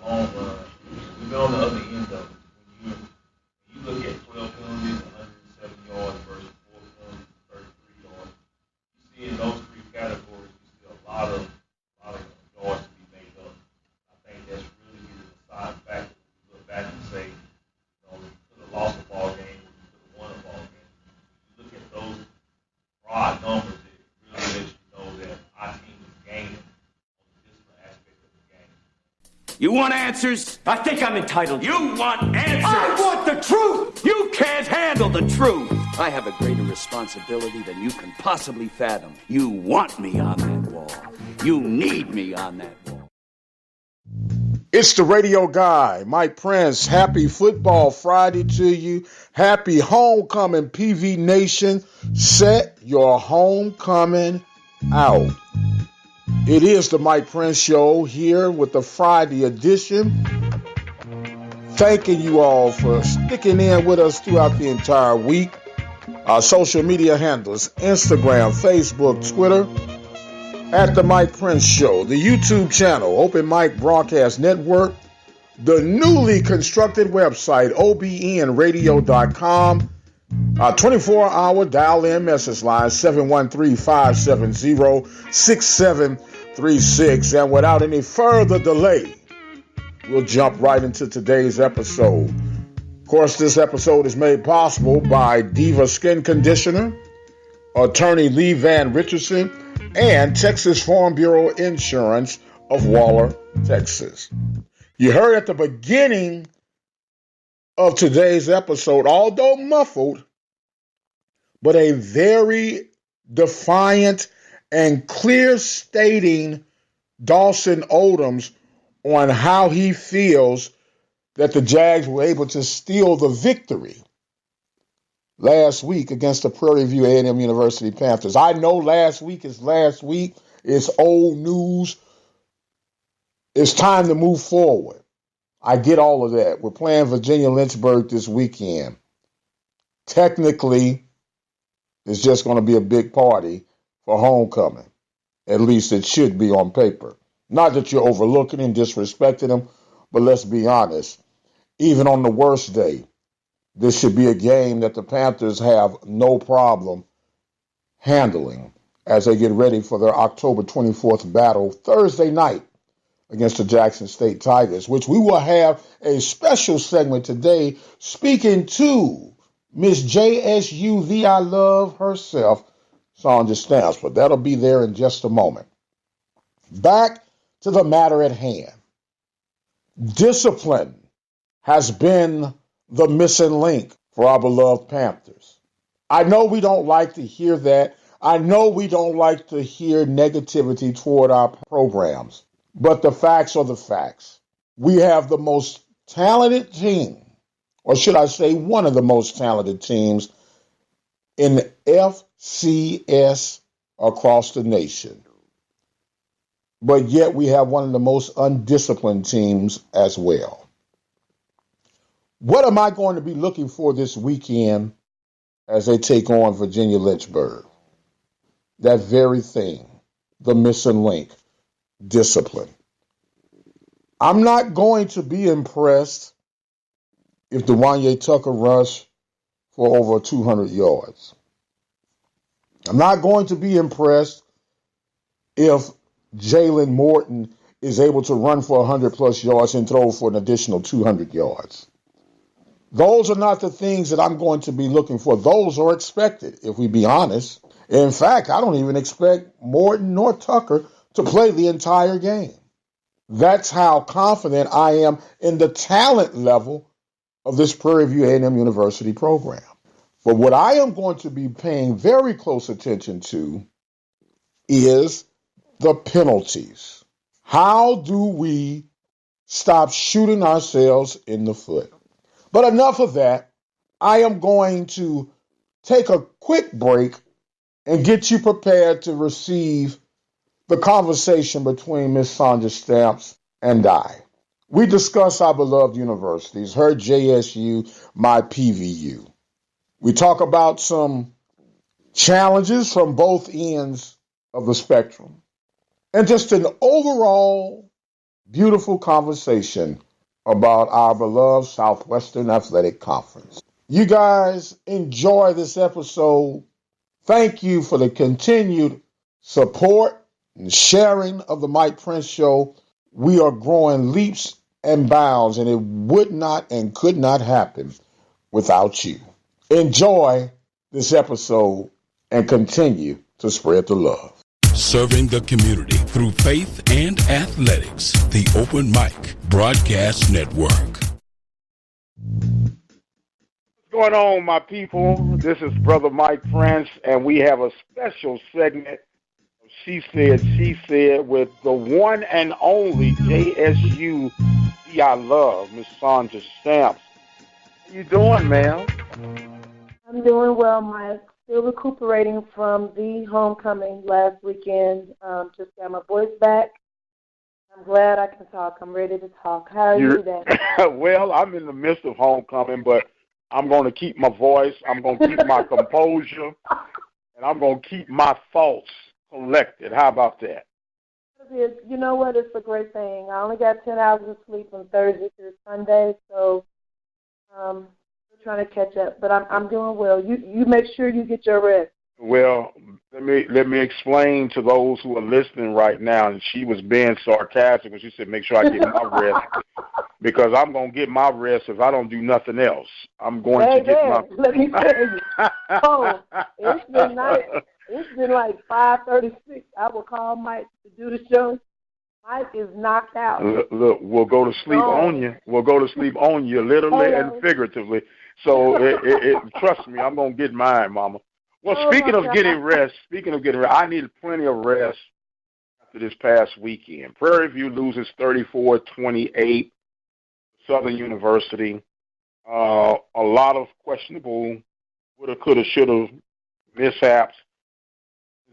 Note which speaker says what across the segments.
Speaker 1: long run, we've been on the other end of it. When you look at 12 penalties, 107 yards versus 4 penalties, 33 yards, you see in those three categories, you see a lot of yards to be made up. I think that's really the deciding factor. When you look back and say, we could have lost a ball game, or we could have won a ball game. You look at those broad numbers, it really lets you know that our team is gaining on the discipline aspect of the game.
Speaker 2: You want answers?
Speaker 3: I think I'm entitled.
Speaker 2: You want answers?
Speaker 3: I want the truth!
Speaker 2: You can't handle the truth!
Speaker 3: I have a greater responsibility than you can possibly fathom. You want me on that wall. You need me on that wall.
Speaker 4: It's the radio guy, Mike Prince. Happy Football Friday to you. Happy homecoming, PV Nation. Set your homecoming out. It is the Mike Prince Show here with the Friday edition. Thanking you all for sticking in with us throughout the entire week. Our social media handles, Instagram, Facebook, Twitter, at the Mike Prince Show, the YouTube channel, Open Mic Broadcast Network, the newly constructed website, obnradio.com, our 24-hour dial-in message line, 713-570-6736. And without any further delay, we'll jump right into today's episode. Of course, this episode is made possible by Diva Skin Conditioner, attorney Lee Van Richardson, and Texas Farm Bureau Insurance of Waller, Texas. You heard at the beginning of today's episode, although muffled, but a very defiant and clear stating Dawson Odoms on how he feels that the Jags were able to steal the victory last week against the Prairie View A&M University Panthers. I know last week is last week. It's old news. It's time to move forward. I get all of that. We're playing Virginia Lynchburg this weekend. Technically, it's just going to be a big party for homecoming. At least it should be on paper. Not that you're overlooking and disrespecting them, but let's be honest. Even on the worst day, this should be a game that the Panthers have no problem handling as they get ready for their October 24th battle Thursday night against the Jackson State Tigers, which we will have a special segment today speaking to Miss JSUV I love herself, Sonja Stamps, but that'll be there in just a moment. Back to the matter at hand. Discipline has been the missing link for our beloved Panthers. I know we don't like to hear that. I know we don't like to hear negativity toward our programs, but the facts are the facts. We have the most talented team, or should I say one of the most talented teams in FCS across the nation. But yet we have one of the most undisciplined teams as well. What am I going to be looking for this weekend as they take on Virginia Lynchburg? That very thing, the missing link, discipline. I'm not going to be impressed if DeWanye Tucker rush for over 200 yards. I'm not going to be impressed if Jalen Morton is able to run for 100-plus yards and throw for an additional 200 yards. Those are not the things that I'm going to be looking for. Those are expected, if we be honest. In fact, I don't even expect Morton nor Tucker to play the entire game. That's how confident I am in the talent level of this Prairie View A&M University program. But what I am going to be paying very close attention to is the penalties. How do we stop shooting ourselves in the foot? But enough of that. I am going to take a quick break and get you prepared to receive the conversation between Ms. Sonja Stamps and I. We discuss our beloved universities, her JSU, my PVU. We talk about some challenges from both ends of the spectrum and just an overall beautiful conversation about our beloved Southwestern Athletic Conference. You guys enjoy this episode. Thank you for the continued support and sharing of the Mike Prince Show. We are growing leaps and bounds, and it would not and could not happen without you. Enjoy this episode and continue to spread the love.
Speaker 5: Serving the community through faith and athletics. The Open Mic Broadcast Network.
Speaker 6: What's going on, my people? This is Brother Mike Prince, and we have a special segment of She Said with the one and only JSU I love, Miss Sonja Stamps. How you doing, ma'am?
Speaker 7: I'm doing well, Mike. Still recuperating from the homecoming last weekend. Just got my voice back. I'm glad I can talk. I'm ready to talk. How are you today?
Speaker 6: Well, I'm in the midst of homecoming, but I'm going to keep my voice. I'm going to keep my composure, and I'm going to keep my thoughts collected. How about that?
Speaker 7: You know what? It's a great thing. I only got 10 hours of sleep from Thursday through Sunday, so we're trying to catch up. But I'm doing well. You make sure you get your rest.
Speaker 6: Well, let me explain to those who are listening right now. And she was being sarcastic when she said, "Make sure I get my rest," because I'm gonna get my rest if I don't do nothing else. I'm going to get my.
Speaker 7: Let me tell you. Oh, it's been like 5:36. I will call Mike to do the show. Mike is knocked out.
Speaker 6: Look, we'll go to sleep on you. We'll go to sleep on you, literally and figuratively. So trust me, I'm gonna get mine, Mama. Well, speaking of getting rest, I needed plenty of rest after this past weekend. Prairie View loses 34-28, Southern University. A lot of questionable woulda, coulda, shoulda mishaps.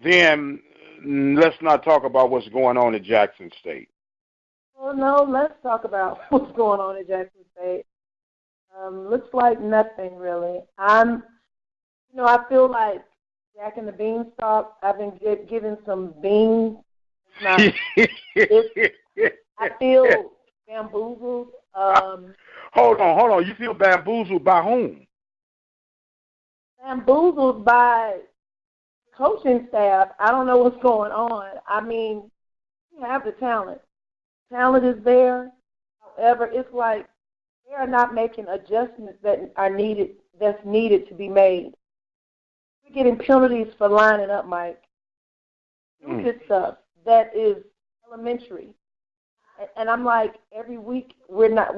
Speaker 6: Then let's not talk about what's going on at Jackson State.
Speaker 7: Well, no, let's talk about what's going on at Jackson State. Looks like nothing, really. I feel like Jack and the Beanstalk. I've been given some beans. I feel bamboozled.
Speaker 6: Hold on. You feel bamboozled by whom?
Speaker 7: Bamboozled by coaching staff. I don't know what's going on. I mean, we have the talent. Talent is there. However, it's like they are not making adjustments that's needed to be made. We're getting penalties for lining up, Mike. Stupid stuff that is elementary. And I'm like, every week we're not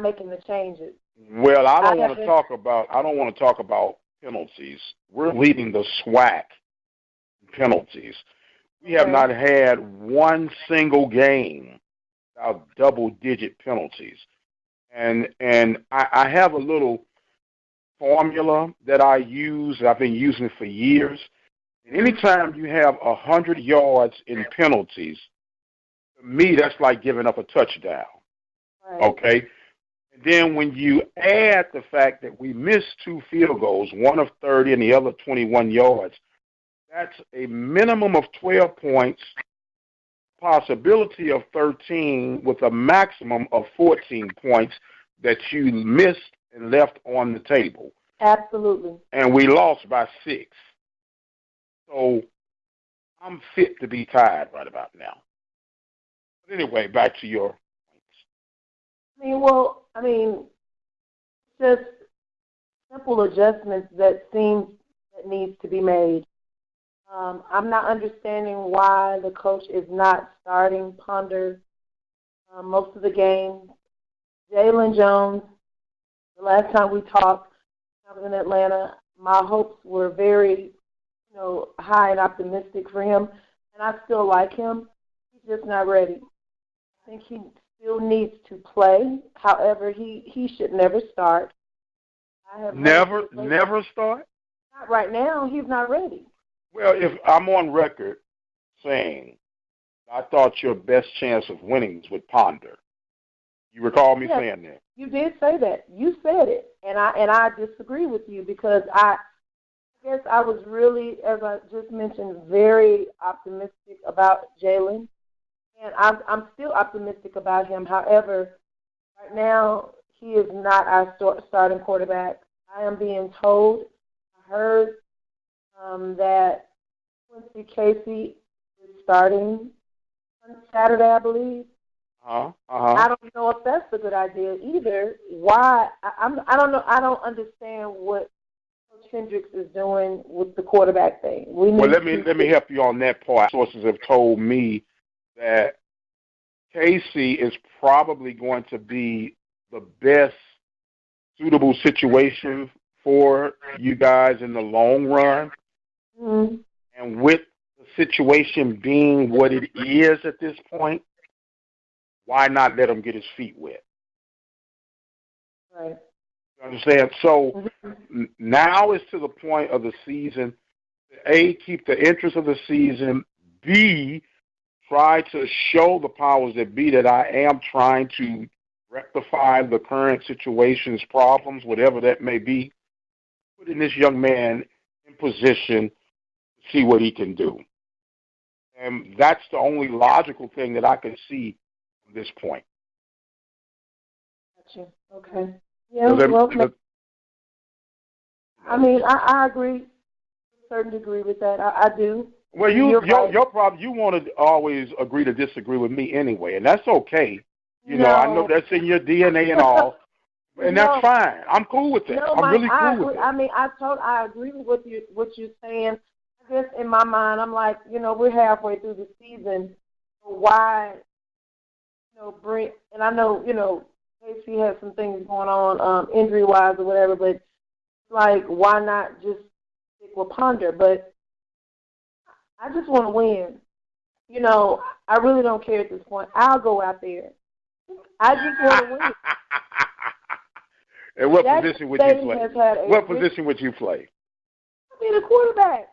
Speaker 7: making the changes.
Speaker 6: Well, I don't want to talk about penalties. We're leading the SWAC penalties. We have not had one single game without double-digit penalties. And I have a little formula that I use. I've been using it for years. And anytime you have 100 yards in penalties, to me, that's like giving up a touchdown.
Speaker 7: Right.
Speaker 6: Okay? And then when you add the fact that we missed 2 field goals, one of 30 and the other 21 yards, that's a minimum of 12 points, possibility of 13 with a maximum of 14 points that you missed and left on the table.
Speaker 7: Absolutely.
Speaker 6: And we lost by 6. So I'm fit to be tied right about now. But anyway, back to your points.
Speaker 7: Just simple adjustments that needs to be made. I'm not understanding why the coach is not starting Ponder most of the games. Jalen Jones, the last time we talked, I was in Atlanta, my hopes were very, high and optimistic for him, and I still like him. He's just not ready. I think he still needs to play. However, he should never start.
Speaker 6: Never start?
Speaker 7: Not right now. He's not ready.
Speaker 6: Well, if I'm on record saying I thought your best chance of winning was with Ponder. You recall me saying that?
Speaker 7: You did say that. You said it, and I disagree with you because I guess I was really, as I just mentioned, very optimistic about Jalen. And I'm still optimistic about him. However, right now, he is not our starting quarterback. I am being told, I heard that Quincy Casey is starting on Saturday, I believe. I don't know if that's a good idea either. Why? I don't know. I don't understand what Coach Hendricks is doing with the quarterback thing.
Speaker 6: Let me help you on that part. Sources have told me that Casey is probably going to be the best suitable situation for you guys in the long run.
Speaker 7: Mm-hmm.
Speaker 6: And with the situation being what it is at this point, why not let him get his feet wet?
Speaker 7: Right.
Speaker 6: You understand? So now is to the point of the season, A, keep the interest of the season, B, try to show the powers that be that I am trying to rectify the current situation's problems, whatever that may be, putting this young man in position to see what he can do. And that's the only logical thing that I can see at this point.
Speaker 7: Gotcha. Okay. Yeah, well, I mean, I agree to a certain degree with that. I do.
Speaker 6: Well, your problem, you want to always agree to disagree with me anyway, and that's okay. You know, I know that's in your DNA and all, and that's fine. I'm cool with that. I'm really cool with that.
Speaker 7: I mean, I agree with what you're saying. I guess in my mind, I'm like, we're halfway through the season. So why, bring? And I know, Casey has some things going on, injury-wise or whatever. But like, why not just stick with Ponder? But I just want to win. I really don't care at this point. I'll go out there. I just want to win.
Speaker 6: And what position would you play? What position would you play?
Speaker 7: I'll be the quarterback.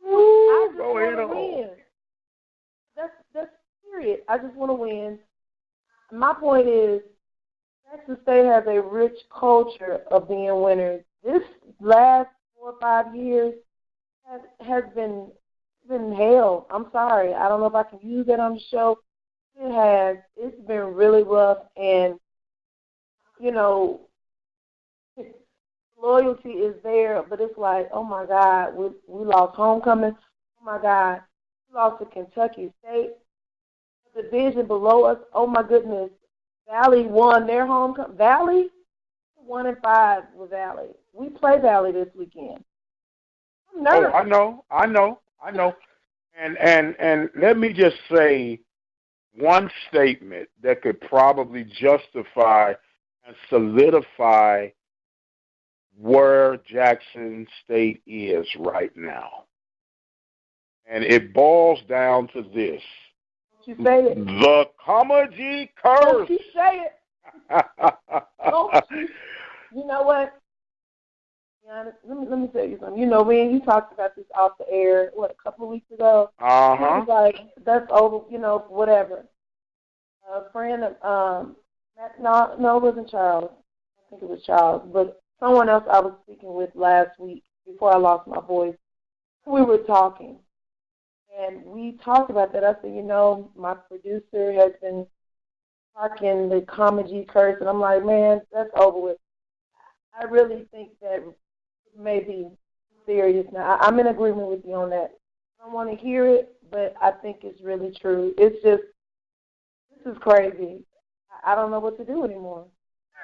Speaker 7: I just
Speaker 6: go ahead
Speaker 7: want to win. That's period. I just want to win. My point is, Texas State has a rich culture of being winners. This last 4 or 5 years has been hell. I'm sorry. I don't know if I can use that on the show. It has. It's been really rough, and loyalty is there, but it's like, oh my God, we lost homecoming. Oh my God, we lost to Kentucky State. The division below us. Oh my goodness, Valley won their homecoming. Valley 1-5 with Valley. We play Valley this weekend. I'm nervous.
Speaker 6: Oh, I know. And let me just say one statement that could probably justify and solidify where Jackson State is right now. And it boils down to this.
Speaker 7: Don't you say it.
Speaker 6: The Collegiate curse.
Speaker 7: Don't you say it. You know what? Let me tell you something. Me and you talked about this off the air, a couple of weeks ago?
Speaker 6: Uh-huh.
Speaker 7: Like, that's over, whatever. A friend of, no, it wasn't Charles. I think it was Charles. But someone else I was speaking with last week before I lost my voice, we were talking. And we talked about that. I said, my producer has been talking the Comedy curse. And I'm like, man, that's over with. I really think that it may be serious now. I'm in agreement with you on that. I don't want to hear it, but I think it's really true. It's just, this is crazy. I don't know what to do anymore.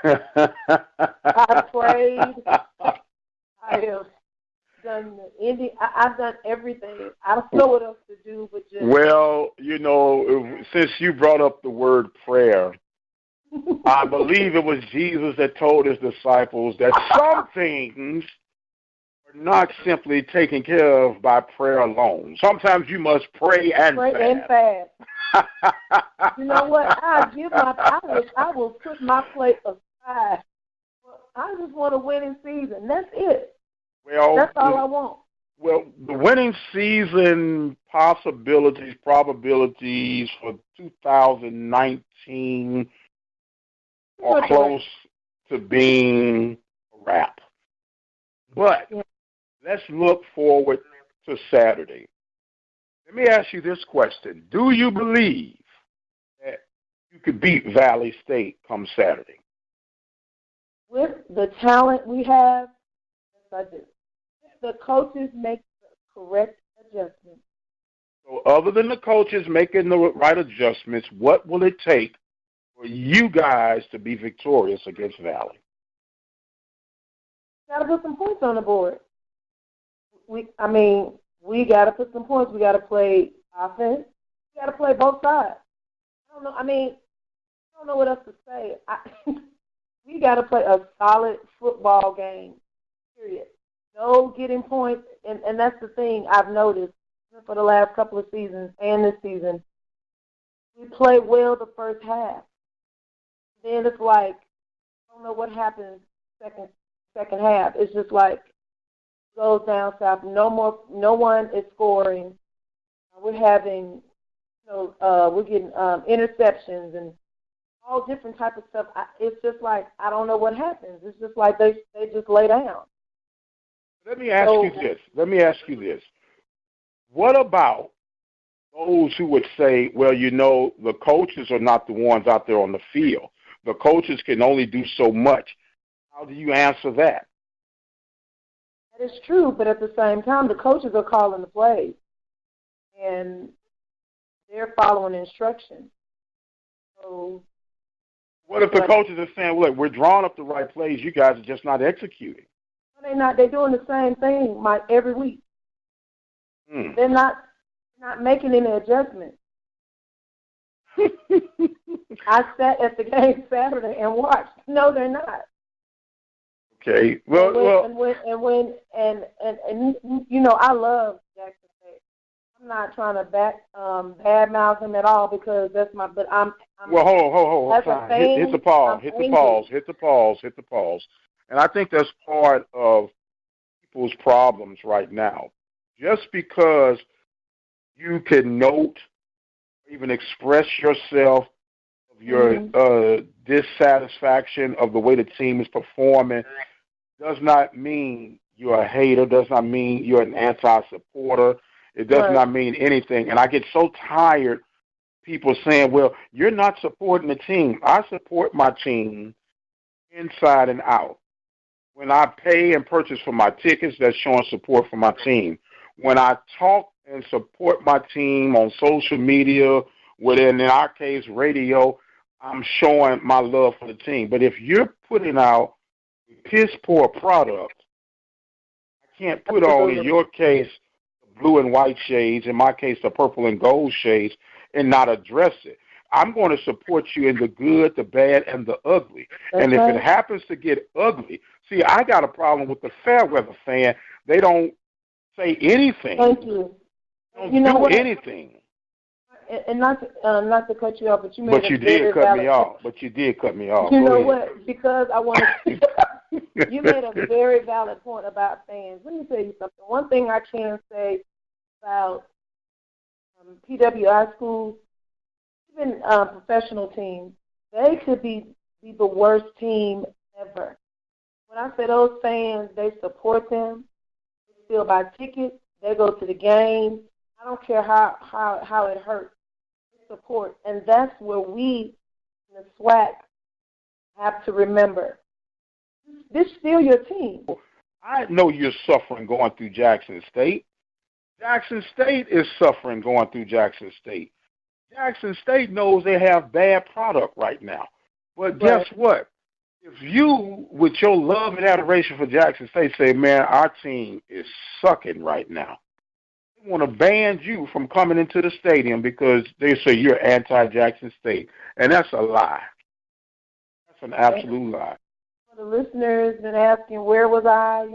Speaker 7: I prayed. I have done I've done everything. I don't know what else to do but just.
Speaker 6: Well, since you brought up the word prayer, I believe it was Jesus that told his disciples that some things are not simply taken care of by prayer alone. Sometimes you must pray and fast.
Speaker 7: You know what? I will put my plate aside. I just want a winning season. That's it.
Speaker 6: Well,
Speaker 7: that's all I want.
Speaker 6: Well, the winning season possibilities, probabilities for 2019 are close to being a wrap. But let's look forward to Saturday. Let me ask you this question. Do you believe you could beat Valley State come Saturday?
Speaker 7: With the talent we have, yes, I do. If the coaches make the correct adjustments.
Speaker 6: So other than the coaches making the right adjustments, what will it take for you guys to be victorious against Valley?
Speaker 7: Got to put some points on the board. We got to put some points. We got to play offense. We got to play both sides. I don't know what else to say. We got to play a solid football game, period. No getting points, and that's the thing I've noticed for the last couple of seasons and this season. We play well the first half. Then it's like, I don't know what happens second half. It's just like goes down south. No one is scoring. We're having, we're getting interceptions and all different type of stuff. It's just like, I don't know what happens. It's just like they just lay down.
Speaker 6: Let me ask you this. What about those who would say, well, the coaches are not the ones out there on the field. The coaches can only do so much. How do you answer that?
Speaker 7: That is true, but at the same time, the coaches are calling the plays, and they're following instructions. So,
Speaker 6: what if the coaches are saying, look, we're drawing up the right plays, you guys are just not executing?
Speaker 7: No, they're not. They're doing the same thing every week. They're not making any adjustments. I sat at the game Saturday and watched. No, they're not.
Speaker 6: Okay.
Speaker 7: I love Jackson State. I'm not trying to badmouth him at all because that's my. But I'm.
Speaker 6: Well, hold on. Hit the pause. Hit the pause. And I think that's part of people's problems right now. Just because you can note, even express yourself of your dissatisfaction of the way the team is performing, does not mean you're a hater, does not mean you're an anti-supporter. It does not mean anything. And I get so tired of people saying, well, you're not supporting the team. I support my team inside and out. When I pay and purchase for my tickets, that's showing support for my team. When I talk and support my team on social media, within, in our case, radio, I'm showing my love for the team. But if you're putting out piss-poor product, I can't put on, in your case, the blue and white shades, in my case, the purple and gold shades, and not address it. I'm going to support you in the good, the bad, and the ugly. And if it happens to get ugly, see, I got a problem with the Fairweather fan. They don't say anything.
Speaker 7: Thank you.
Speaker 6: Don't do anything.
Speaker 7: And not to cut you off, but you made
Speaker 6: But you did cut me off.
Speaker 7: You know what? Because I want to. You made a very valid point about fans. Let me tell you something. One thing I can say about PWI schools, even professional teams, they could be the worst team ever. When I say those fans, they support them. They still buy tickets. They go to the game. I don't care how it hurts. They support. And that's where we, in the SWAC, have to remember. This is still your team.
Speaker 6: I know you're suffering going through Jackson State. Jackson State is suffering going through Jackson State. Jackson State knows they have bad product right now. But guess what? If you, with your love and adoration for Jackson State, say, man, our team is sucking right now, they want to ban you from coming into the stadium because they say you're anti-Jackson State. And that's a lie. That's an absolute lie.
Speaker 7: The listeners been asking, where was I?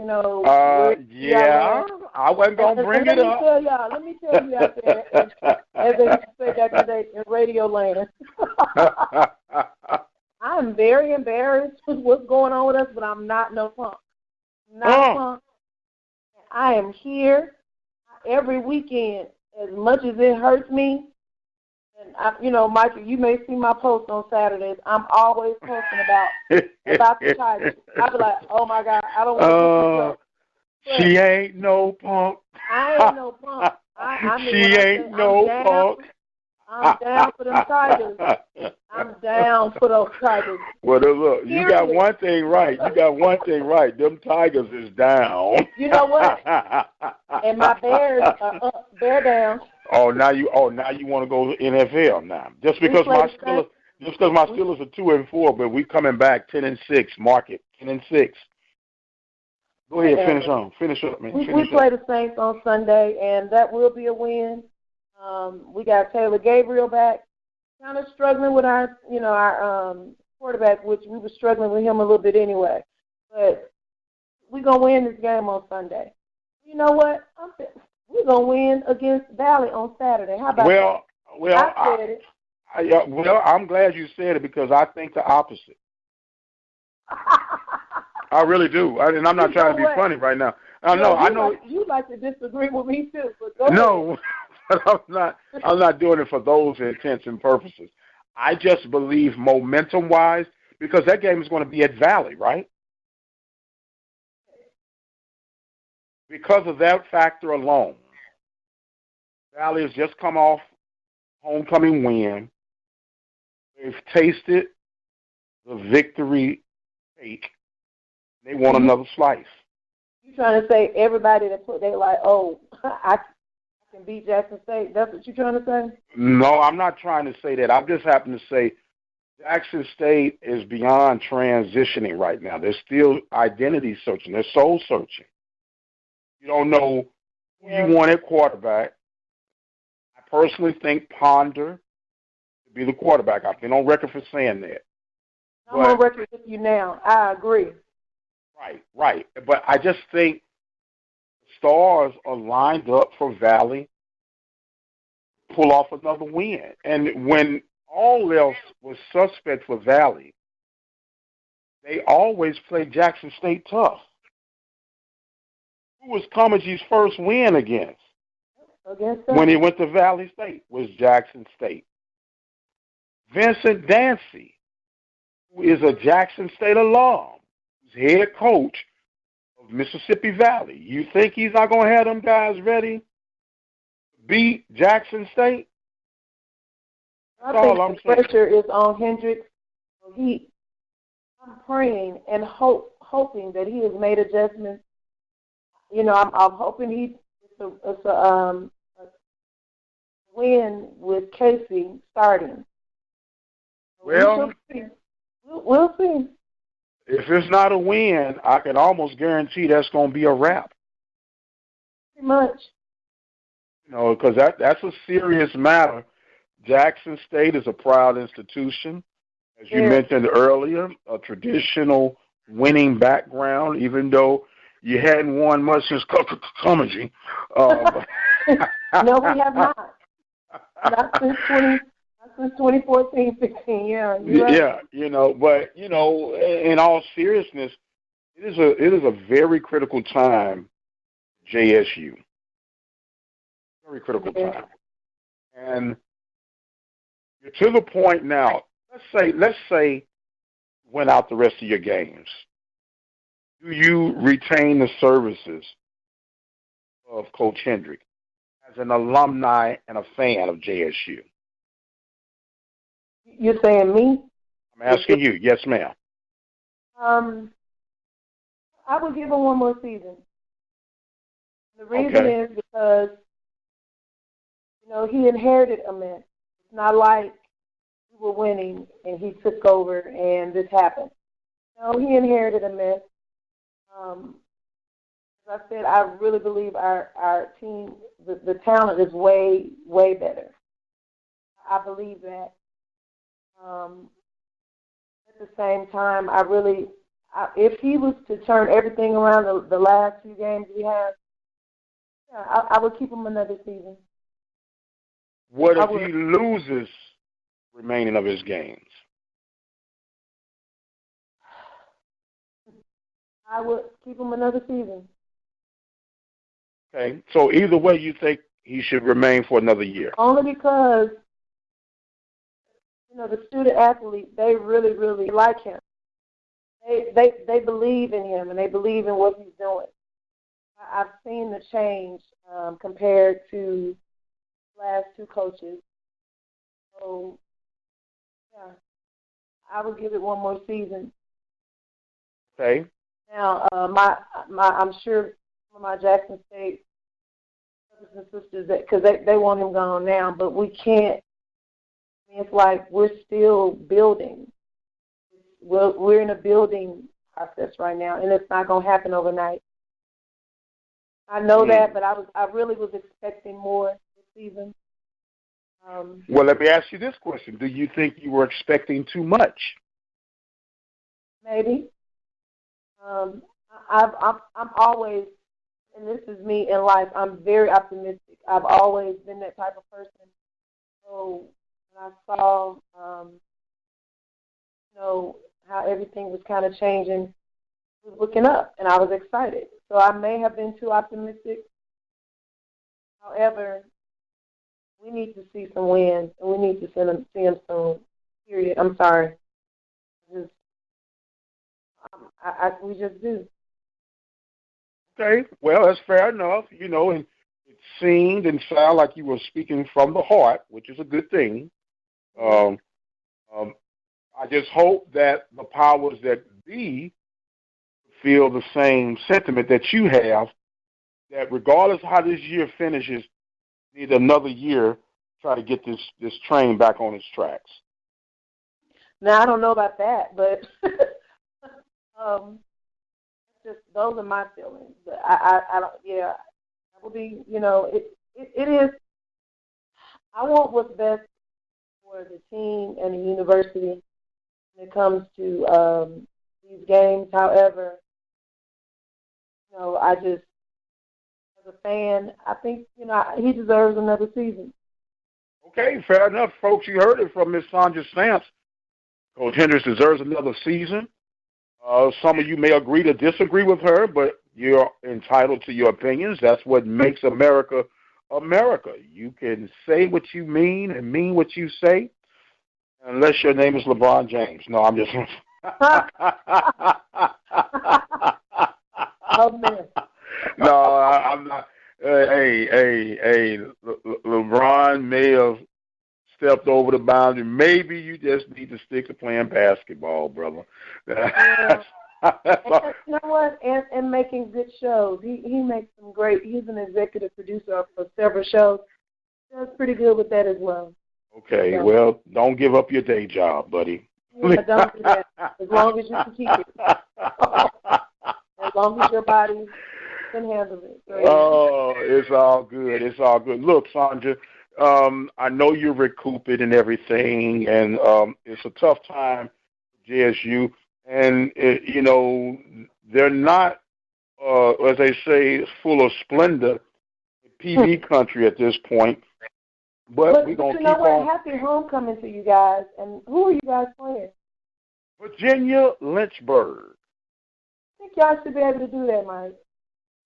Speaker 6: I wasn't going to bring it up.
Speaker 7: Let me tell you out there, as they say back in the day in radio land. I'm very embarrassed with what's going on with us, but I'm not no punk. Not a punk. I am here every weekend, as much as it hurts me. And Michael, you may see my posts on Saturdays. I'm always posting about the Tigers. I'll be like, oh my God, I don't want to.
Speaker 6: She ain't no punk.
Speaker 7: I ain't no punk.
Speaker 6: She ain't no punk.
Speaker 7: I'm down for them Tigers. I'm down for those Tigers.
Speaker 6: Well, look, you got one thing right. Them Tigers is down.
Speaker 7: You know what? And my Bears are up. They're down.
Speaker 6: Now you want to go to NFL now? Just because my Steelers are 2-4, but we coming back 10-6. Mark it 10-6. Go ahead, finish up, man.
Speaker 7: We play the Saints on Sunday, and that will be a win. We got Taylor Gabriel back. Kind of struggling with our quarterback, which we were struggling with him a little bit anyway. But we're going to win this game on Sunday. You know what? We're going to win against Valley on Saturday. How about that? I said it.
Speaker 6: I'm glad you said it because I think the opposite. I really do. And I'm not trying to be funny right now. I know.
Speaker 7: You like to disagree with me, too. But go
Speaker 6: no, but I'm not doing it for those intents and purposes. I just believe momentum-wise, because that game is going to be at Valley, right? Because of that factor alone, Valley has just come off homecoming win. They've tasted the victory cake. They want another slice.
Speaker 7: You trying to say everybody they like, oh, I can beat Jackson State? That's what you're trying to say?
Speaker 6: No, I'm not trying to say that. I just happen to say Jackson State is beyond transitioning right now. They're still identity searching. They're soul searching. You don't know who you want at quarterback. I personally think Ponder to be the quarterback. I've been on record for saying that.
Speaker 7: I'm on record with you now. I agree.
Speaker 6: Right. But I just think stars are lined up for Valley to pull off another win. And when all else was suspect for Valley, they always played Jackson State tough. Who was Comegie's first win against? When he went to Valley State was Jackson State. Vincent Dancy, who is a Jackson State alum, head coach of Mississippi Valley. You think he's not going to have them guys ready to beat Jackson State?
Speaker 7: I think the pressure is on Hendricks. I'm praying and hoping that he has made adjustments. You know, I'm hoping it's a win with Casey starting.
Speaker 6: Well,
Speaker 7: we'll see.
Speaker 6: If it's not a win, I can almost guarantee that's going to be a wrap.
Speaker 7: Pretty much.
Speaker 6: You know, because that's a serious matter. Jackson State is a proud institution. As you mentioned earlier, a traditional winning background, even though you hadn't won much since Comegy.
Speaker 7: No, we have not. Not since 2014, 16, yeah.
Speaker 6: Yeah, but, in all seriousness, it is a very critical time, JSU. Very critical time. And you're to the point now, let's say win out the rest of your games. Do you retain the services of Coach Hendrick as an alumni and a fan of JSU?
Speaker 7: You're saying me?
Speaker 6: I'm asking you. Yes, ma'am.
Speaker 7: I would give him one more season. The reason is because, he inherited a mess. It's not like we were winning and he took over and this happened. No, he inherited a mess. As I said, I really believe our team, the talent is way, way better. I believe that. At the same time, if he was to turn everything around the last few games we have, I would keep him another season.
Speaker 6: What if he loses remaining of his games?
Speaker 7: I would keep him another season.
Speaker 6: Okay, so either way, you think he should remain for another year?
Speaker 7: Only because, the student athletes, they really, really like him. They believe in him, and they believe in what he's doing. I've seen the change compared to the last two coaches. So, yeah, I would give it one more season.
Speaker 6: Okay.
Speaker 7: Now, I'm sure some of my Jackson State brothers and sisters, because they want him gone now, but we can't. I mean, it's like we're still building. We're in a building process right now, and it's not going to happen overnight. I know that, but I really was expecting more this season.
Speaker 6: Well, let me ask you this question: do you think you were expecting too much?
Speaker 7: Maybe. I'm always, and this is me in life, I'm very optimistic. I've always been that type of person. So when I saw, how everything was kind of changing, I was looking up, and I was excited. So I may have been too optimistic. However, we need to see some wins, and we need to see them soon. Period. I'm sorry. We just do.
Speaker 6: Okay, well, that's fair enough. And it seemed and sounded like you were speaking from the heart, which is a good thing. I just hope that the powers that be feel the same sentiment that you have, that regardless of how this year finishes, need another year to try to get this train back on its tracks.
Speaker 7: Now, I don't know about that, but just those are my feelings. But I don't, yeah, that will be, it is, I want what's best for the team and the university when it comes to these games. However, I just, as a fan, I think, he deserves another season.
Speaker 6: Okay, fair enough, folks. You heard it from Miss Sonja Stamps. Coach Hendricks deserves another season. Some of you may agree to disagree with her, but you're entitled to your opinions. That's what makes America America. You can say what you mean and mean what you say, unless your name is LeBron James. No, I'm just...
Speaker 7: Oh, man.
Speaker 6: No, I'm not. Hey, LeBron may have stepped over the boundary. Maybe you just need to stick to playing basketball, brother.
Speaker 7: Yeah. You know what? And making good shows. He makes some great. He's an executive producer for several shows. He does pretty good with that as well.
Speaker 6: Okay, so, well, don't give up your day job, buddy.
Speaker 7: Yeah, don't do that. As long as you can keep it. As long as your body can handle it. So,
Speaker 6: oh, it's all good. It's all good. Look, Sonja, I know you're recouping and everything, and it's a tough time for JSU. And, they're not, as they say, full of splendor, PB country at this point. But we're going to keep on.
Speaker 7: Happy homecoming to you guys. And who are you guys playing?
Speaker 6: Virginia Lynchburg.
Speaker 7: I think y'all should be able to do that, Mike.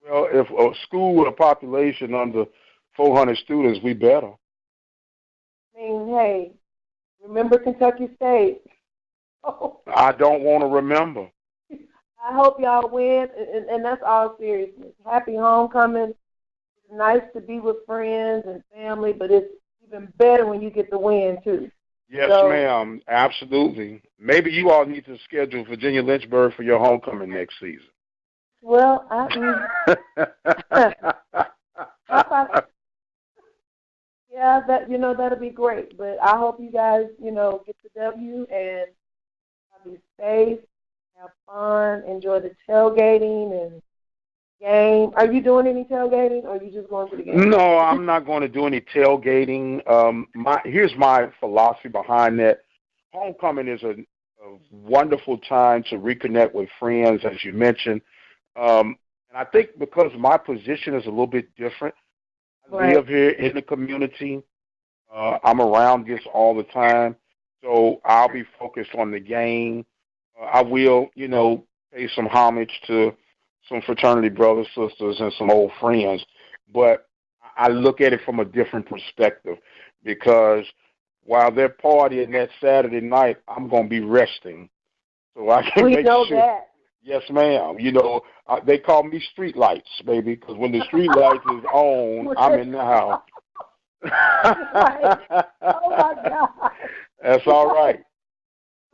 Speaker 6: Well, if a school with a population under 400 students, we better.
Speaker 7: I mean, hey, remember Kentucky State. Oh.
Speaker 6: I don't want to remember.
Speaker 7: I hope y'all win, and that's all seriousness. Happy homecoming. It's nice to be with friends and family, but it's even better when you get the win, too.
Speaker 6: Yes, ma'am. Absolutely. Maybe you all need to schedule Virginia Lynchburg for your homecoming next season.
Speaker 7: Well, yeah, that'll be great. But I hope you guys, get the W and be safe, have fun, enjoy the tailgating and game. Are you doing any tailgating, or are you just going to the game?
Speaker 6: No, I'm not going to do any tailgating. Here's my philosophy behind that. Homecoming is a wonderful time to reconnect with friends, as you mentioned. And I think because my position is a little bit different, I live here in the community. I'm around this all the time, so I'll be focused on the game. I will, pay some homage to some fraternity brothers, sisters, and some old friends. But I look at it from a different perspective because while they're partying that Saturday night, I'm going to be resting. So I can make sure.
Speaker 7: That.
Speaker 6: Yes, ma'am. They call me street lights, baby, because when the street lights is on, I'm in the house.
Speaker 7: Like, oh my God.
Speaker 6: That's all right.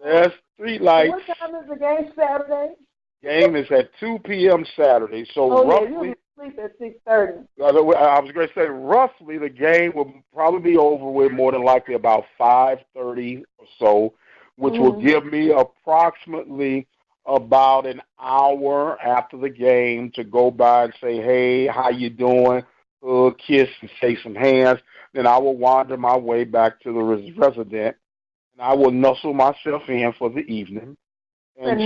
Speaker 6: There's street lights.
Speaker 7: What time is the game Saturday?
Speaker 6: Game is at 2 p.m. Saturday. So roughly,
Speaker 7: you'll sleep at 6:30.
Speaker 6: I was going to say roughly the game will probably be over with more than likely about 5:30 or so, which will give me approximately about an hour after the game to go by and say, hey, how you doing? Kiss and shake some hands. Then I will wander my way back to the resident, and I will nuzzle myself in for the evening and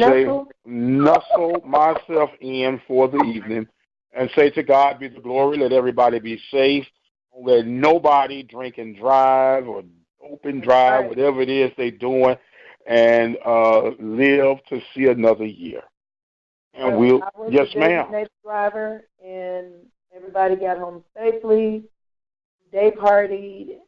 Speaker 6: nuzzle myself in for the evening and say to God be the glory, let everybody be safe, don't let nobody drink and drive or open drive, whatever it is they're doing, and live to see another year. And we'll, yes, ma'am.
Speaker 7: I was a driver, and everybody got home safely. Day partied.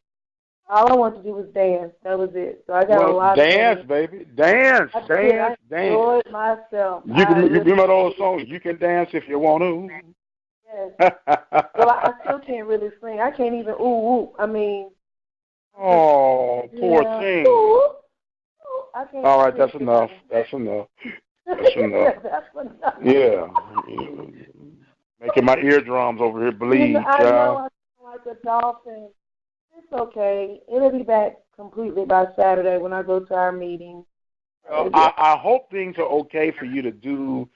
Speaker 7: All I wanted to do was dance. That was it. So I got a lot
Speaker 6: dance,
Speaker 7: of
Speaker 6: baby. Dance.
Speaker 7: I enjoyed myself.
Speaker 6: You remember those songs? You can dance if you want to.
Speaker 7: Yes. Well, I still can't really sing. I can't even ooh. I mean.
Speaker 6: Oh, poor thing.
Speaker 7: Ooh, I can't.
Speaker 6: All right, that's enough. That's enough. That's enough.
Speaker 7: That's enough.
Speaker 6: Yeah. Making my eardrums over here bleed,
Speaker 7: I
Speaker 6: child.
Speaker 7: know. I like a dolphin. It's okay. It'll be back completely by Saturday when I go to our meeting.
Speaker 6: I hope things are okay for you to do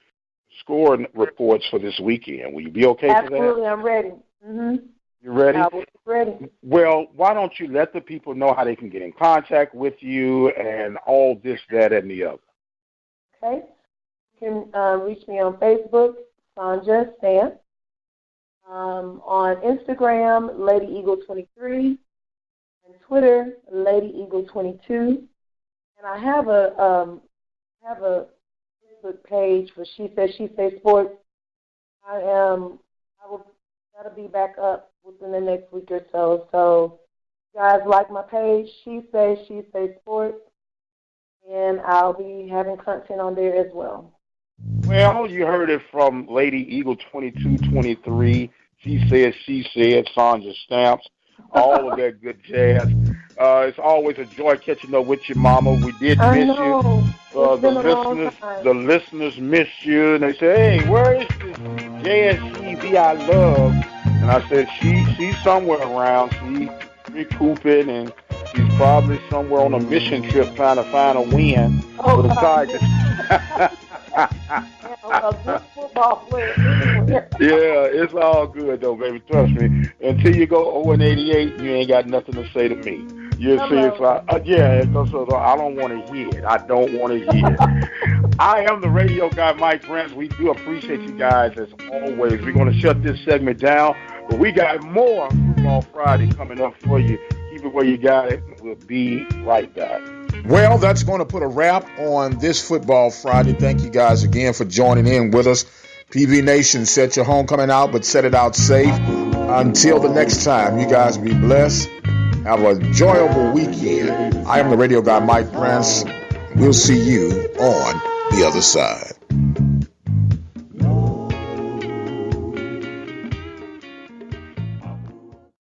Speaker 6: score reports for this weekend. Will you be okay for that?
Speaker 7: Absolutely, I'm ready.
Speaker 6: You ready?
Speaker 7: I was ready.
Speaker 6: Well, why don't you let the people know how they can get in contact with you and all this, that, and the other?
Speaker 7: Okay. You can reach me on Facebook, Sonja Stamps. On Instagram, Lady Eagle 23, and Twitter, Lady Eagle 22. And I have a Facebook page for She Say Sports. That'll be back up within the next week or so. So, you guys like my page, She Say Sports, and I'll be having content on there as well.
Speaker 6: Well, you heard it from Lady Eagle 2223. She said, Sonja Stamps, all of that good jazz. It's always a joy catching up with you, Mama. We did miss you. The listeners miss you, and they say, hey, where is this JSCV I love? And I said, she's somewhere around. She's recouping, and she's probably somewhere on a mission trip trying to find a win for the Tigers. Yeah, it's all good though, baby. Trust me. Until you go 0-88, you ain't got nothing to say to me. You see, it's like, so I don't want to hear it. I don't want to hear it. I am the radio guy, Mike Prince. We do appreciate you guys as always. We're going to shut this segment down, but we got more Football Friday coming up for you. Keep it where you got it. We'll be right back.
Speaker 4: Well, that's going to put a wrap on this Football Friday. Thank you guys again for joining in with us. PV Nation, set your homecoming out, but set it out safe. Until the next time, you guys be blessed. Have an enjoyable weekend. I am the radio guy, Mike Prince. We'll see you on the other side.